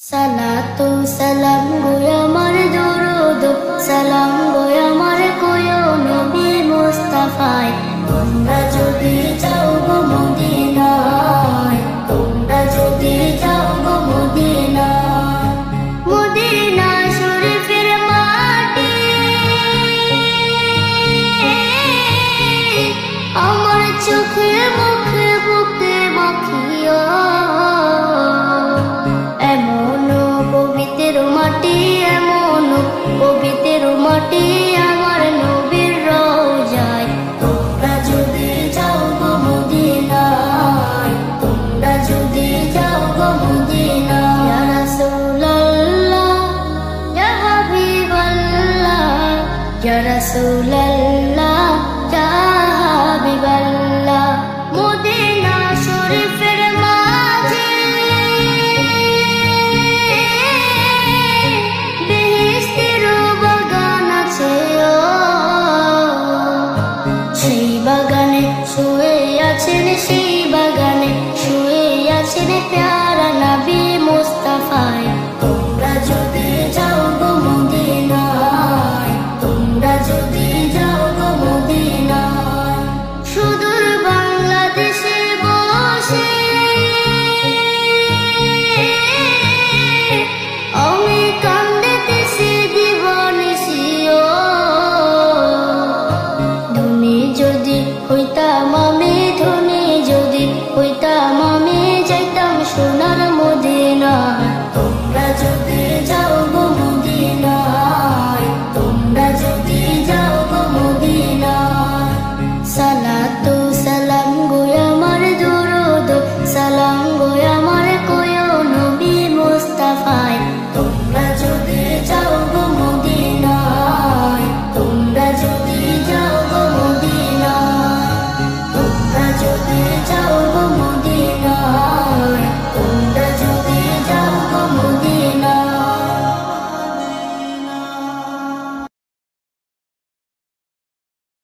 সালাতু সালাম গো আমার দরুদ সালাম গো আমার কোয় নবী মুস্তাফায় তোমরা যদি যাও গো মদিনায় তোমরা যদি যাও গো মদিনায় মদিনা শরীফের মাটি আমার চোখে মুখে বুকে মাখিয়া পবিত্র মাটি আমার নবীর রওজায় তোমরা যদি যাও গো মদিনায় তোমরা যদি যাও গো মদিনায় ইয়া রাসূলুল্লাহ ইয়া হাবিবাল্লাহ ইয়া রাসূলুল্লাহ ইয়া হাবিবাল্লাহ মদিনা শরীফের মাঝে সেই বাগানে শুয়ে আছেন প্যারা নবী মুস্তাফায় তোমরা যদি যাও গো মদিনায় তোমরা যদি যাও গো মদিনায় সুদূর বাংলাদেশে বসে আমি কান্দিতেছি দিবানিসিও ধনী যদি হইতাম আমি হইতাম আমি যাইতাম সোনার মদিনায় তোমরা যদি যাও গো মদিনায় তোমরা যদি যাও গো মদিনায় সালাতু সালাম গো আমার দরুদ সালাম গো আমার কোয় নবী মুস্তাফায় তোমরা যদি যাও গো মদিনায় তোমরা যদি যাও গো মদিনায় তোমরা যদি যাও গো মদিনায় তোমরা যদি যাও গো মদিনায়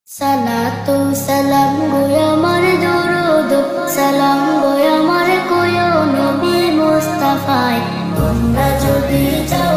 সালাতু সালাম গো আমার দরুদ সালাম গো আমার কোয় নবী মুস্তাফায় তোমরা যদি যাও